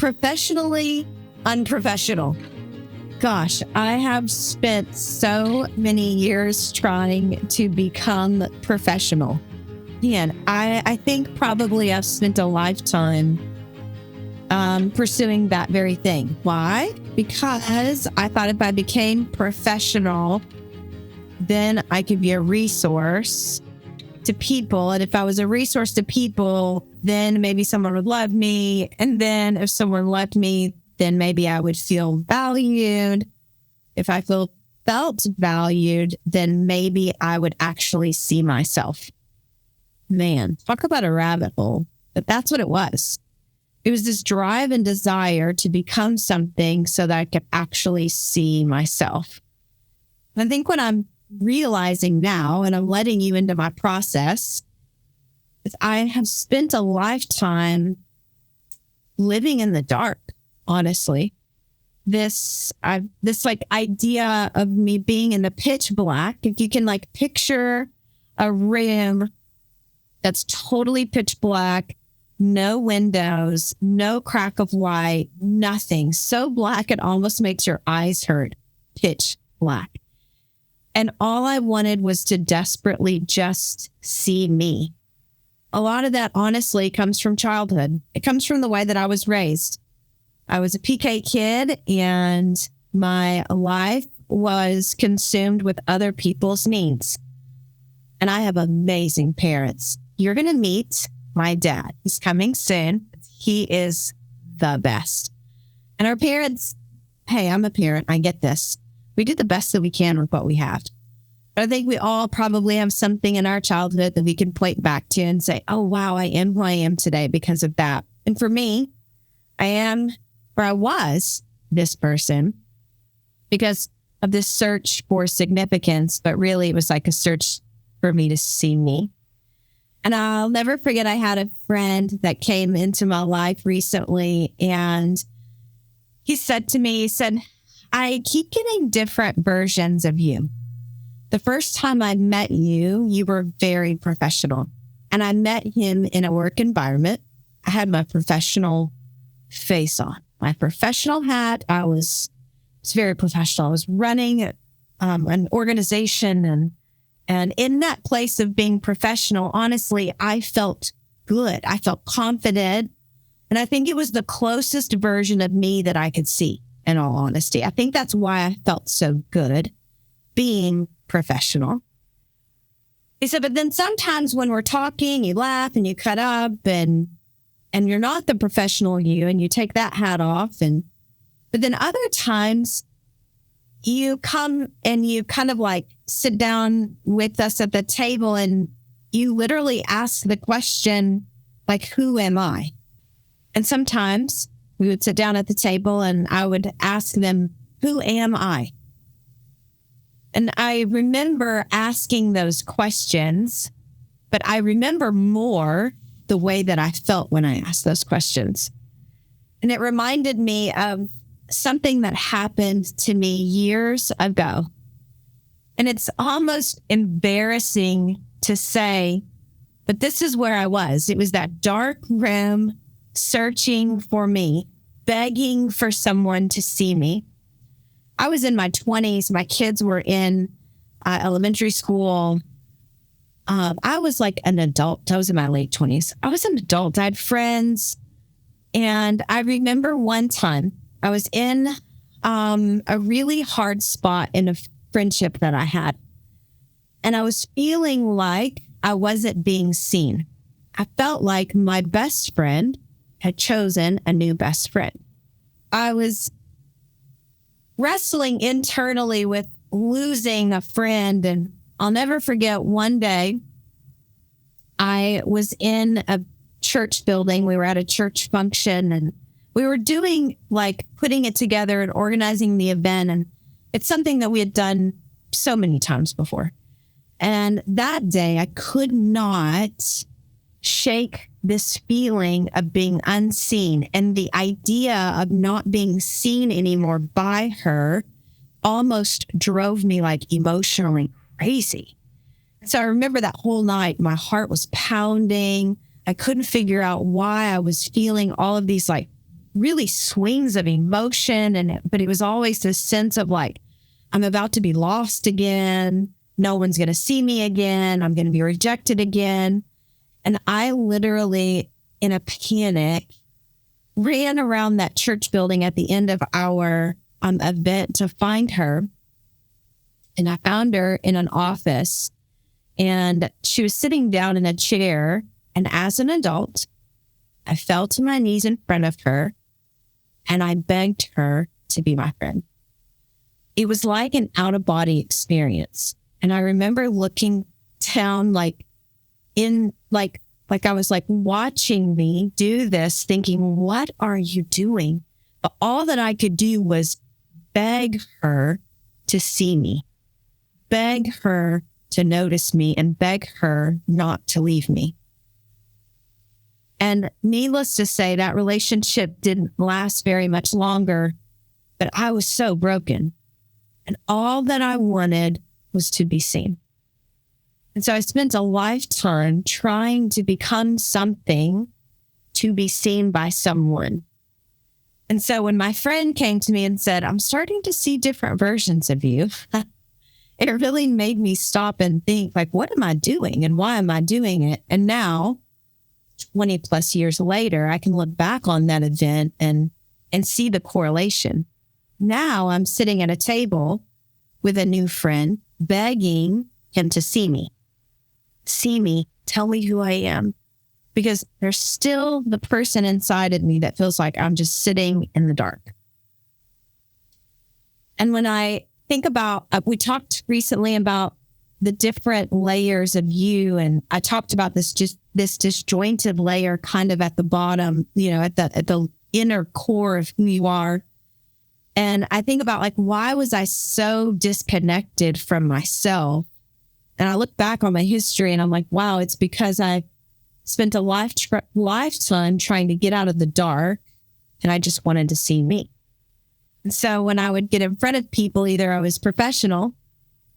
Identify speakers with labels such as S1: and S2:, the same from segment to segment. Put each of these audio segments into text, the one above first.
S1: Professionally unprofessional. Gosh, I have spent so many years trying to become professional. And I think probably I've spent a lifetime pursuing that very thing. Why? Because I thought if I became professional, then I could be a resource to people. And if I was a resource to people, then maybe someone would love me. And then if someone loved me, then maybe I would feel valued. If I felt valued, then maybe I would actually see myself. Man, talk about a rabbit hole. But that's what it was. It was this drive and desire to become something so that I could actually see myself. And I think what I'm realizing now, and I'm letting you into my process, is I have spent a lifetime living in the dark, honestly. This idea of me being in the pitch black, if you can like picture a room that's totally pitch black, no windows, no crack of light, nothing. So black it almost makes your eyes hurt. Pitch black. And all I wanted was to desperately just see me. A lot of that, honestly, comes from childhood. It comes from the way that I was raised. I was a PK kid, and my life was consumed with other people's needs. And I have amazing parents. You're going to meet my dad. He's coming soon. He is the best. And our parents, hey, I'm a parent. I get this. We do the best that we can with what we have. But I think we all probably have something in our childhood that we can point back to and say, oh, wow, I am who I am today because of that. And for me, I was this person because of this search for significance, but really it was like a search for me to see me. And I'll never forget, I had a friend that came into my life recently, and he said to me, I keep getting different versions of you. The first time I met you, you were very professional. And I met him in a work environment. I had my professional face on, my professional hat. I was very professional. I was running an organization, and in that place of being professional, honestly, I felt good. I felt confident. And I think it was the closest version of me that I could see, in all honesty. I think that's why I felt so good being professional. He said, but then sometimes when we're talking, you laugh and you cut up and you're not the professional you, and you take that hat off. But then other times you come and you kind of like sit down with us at the table and you literally ask the question, like, who am I? And sometimes we would sit down at the table and I would ask them, who am I? And I remember asking those questions, but I remember more the way that I felt when I asked those questions. And it reminded me of something that happened to me years ago. And it's almost embarrassing to say, but this is where I was. It was that dark room, searching for me, begging for someone to see me. I was in my 20s. My kids were in elementary school. I was like an adult. I was in my late 20s. I was an adult. I had friends. And I remember one time I was in a really hard spot in a friendship that I had. And I was feeling like I wasn't being seen. I felt like my best friend had chosen a new best friend. I was wrestling internally with losing a friend. And I'll never forget one day I was in a church building. We were at a church function and we were doing like putting it together and organizing the event. And it's something that we had done so many times before. And that day I could not shake this feeling of being unseen, and the idea of not being seen anymore by her almost drove me like emotionally crazy. So I remember that whole night, my heart was pounding. I couldn't figure out why I was feeling all of these like really swings of emotion. But it was always this sense of like, I'm about to be lost again. No one's going to see me again. I'm going to be rejected again. And I literally, in a panic, ran around that church building at the end of our event to find her. And I found her in an office, and she was sitting down in a chair. And as an adult, I fell to my knees in front of her and I begged her to be my friend. It was like an out-of-body experience. And I remember looking down like I was like watching me do this, thinking, what are you doing? But all that I could do was beg her to see me, beg her to notice me, and beg her not to leave me. And needless to say, that relationship didn't last very much longer, but I was so broken. And all that I wanted was to be seen. And so I spent a lifetime trying to become something to be seen by someone. And so when my friend came to me and said, I'm starting to see different versions of you, it really made me stop and think, like, what am I doing and why am I doing it? And now, 20 plus years later, I can look back on that event and see the correlation. Now I'm sitting at a table with a new friend, begging him to see me, tell me who I am, because there's still the person inside of me that feels like I'm just sitting in the dark. And when I think about, we talked recently about the different layers of you, and I talked about this disjointed layer kind of at the bottom, at the inner core of who you are. And I think about, like, why was I so disconnected from myself? And I look back on my history and I'm like, wow, it's because I spent a lifetime trying to get out of the dark, and I just wanted to see me. And so when I would get in front of people, either I was professional,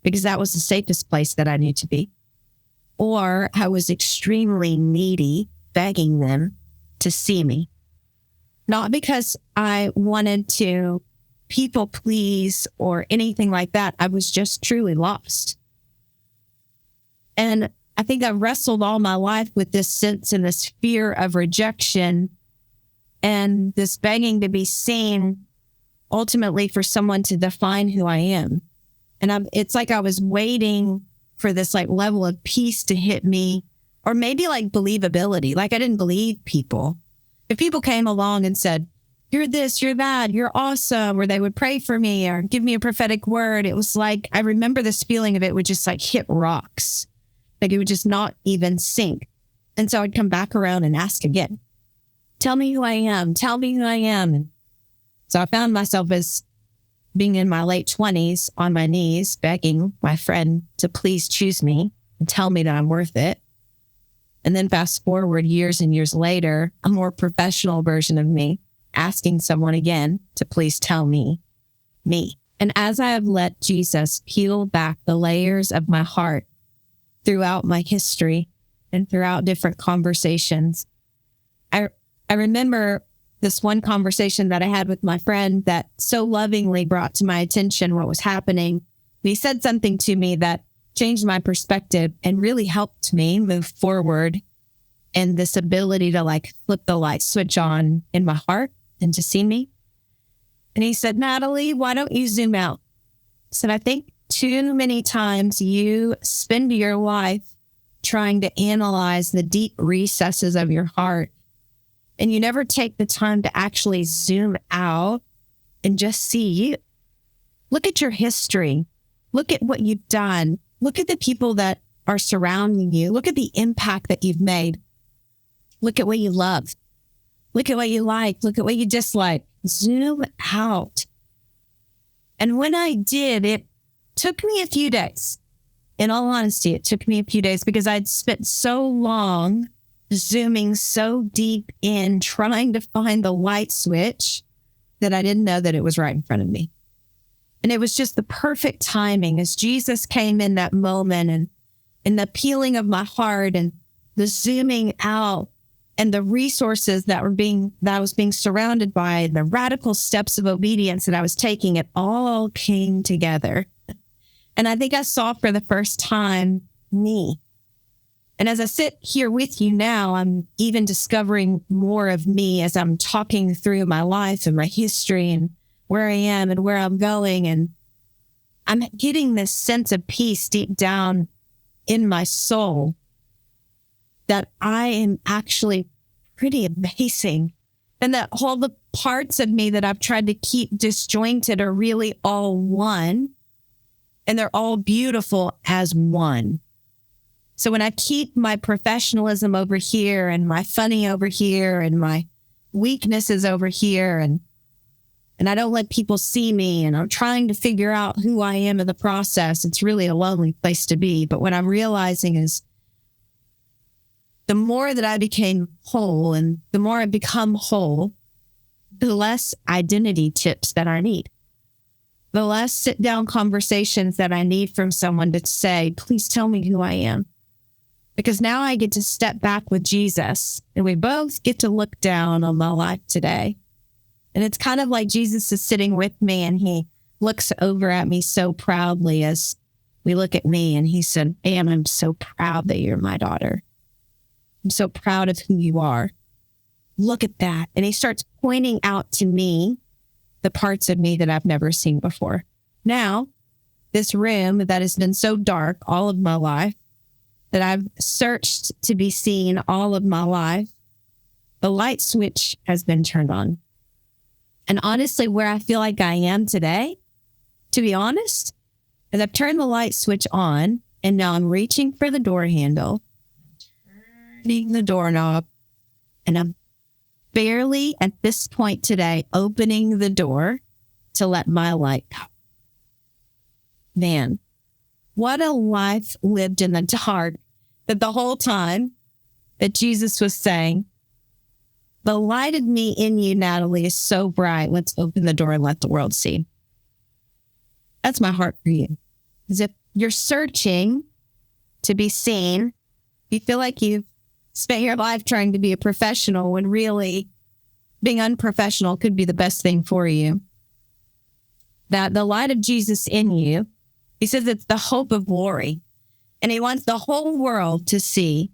S1: because that was the safest place that I knew to be, or I was extremely needy, begging them to see me. Not because I wanted to people please or anything like that. I was just truly lost. And I think I wrestled all my life with this sense and this fear of rejection and this begging to be seen, ultimately for someone to define who I am. And it's like I was waiting for this like level of peace to hit me, or maybe like believability. Like I didn't believe people. If people came along and said, you're this, you're that, you're awesome, or they would pray for me or give me a prophetic word, it was like, I remember this feeling of it would just like hit rocks. Like it would just not even sink. And so I'd come back around and ask again, tell me who I am, tell me who I am. And so I found myself as being in my late 20s on my knees, begging my friend to please choose me and tell me that I'm worth it. And then fast forward years and years later, a more professional version of me asking someone again to please tell me. And as I have let Jesus peel back the layers of my heart throughout my history and throughout different conversations, I remember this one conversation that I had with my friend that so lovingly brought to my attention what was happening. He said something to me that changed my perspective and really helped me move forward and this ability to like flip the light switch on in my heart and to see me. And he said, Natalie, why don't you zoom out? I said, I think too many times you spend your life trying to analyze the deep recesses of your heart, and you never take the time to actually zoom out and just see you. Look at your history. Look at what you've done. Look at the people that are surrounding you. Look at the impact that you've made. Look at what you love. Look at what you like. Look at what you dislike. Zoom out. And when I did, it took me a few days. In all honesty, it took me a few days because I'd spent so long zooming so deep in, trying to find the light switch, that I didn't know that it was right in front of me. And it was just the perfect timing as Jesus came in that moment, and the peeling of my heart and the zooming out and the resources that I was being surrounded by, the radical steps of obedience that I was taking, it all came together. And I think I saw for the first time me. And as I sit here with you now, I'm even discovering more of me as I'm talking through my life and my history and where I am and where I'm going. And I'm getting this sense of peace deep down in my soul that I am actually pretty amazing. And that all the parts of me that I've tried to keep disjointed are really all one. And they're all beautiful as one. So when I keep my professionalism over here and my funny over here and my weaknesses over here and I don't let people see me and I'm trying to figure out who I am in the process, it's really a lonely place to be. But what I'm realizing is the more that I became whole and the more I become whole, the less identity tips that I need. The less sit-down conversations that I need from someone to say, please tell me who I am. Because now I get to step back with Jesus and we both get to look down on my life today. And it's kind of like Jesus is sitting with me and he looks over at me so proudly as we look at me and he said, Anne, I'm so proud that you're my daughter. I'm so proud of who you are. Look at that. And he starts pointing out to me the parts of me that I've never seen before. Now, this room that has been so dark all of my life, that I've searched to be seen all of my life, the light switch has been turned on. And honestly, where I feel like I am today, to be honest, is I've turned the light switch on and now I'm reaching for the door handle, turning the doorknob, and I'm barely at this point today opening the door to let my light come. Man, what a life lived in the dark, that the whole time that Jesus was saying, the light of me in you, Natalie, is so bright. Let's open the door and let the world see. That's my heart for you. As if you're searching to be seen, you feel like you've spent your life trying to be a professional when really being unprofessional could be the best thing for you. That the light of Jesus in you, he says it's the hope of glory. And he wants the whole world to see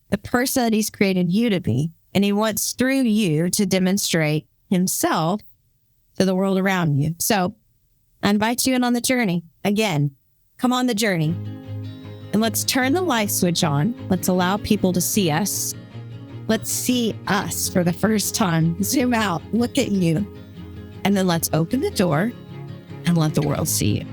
S1: the person that he's created you to be. And he wants through you to demonstrate himself to the world around you. So I invite you in on the journey. Again, come on the journey. And let's turn the light switch on. Let's allow people to see us. Let's see us for the first time. Zoom out, look at you. And then let's open the door and let the world see you.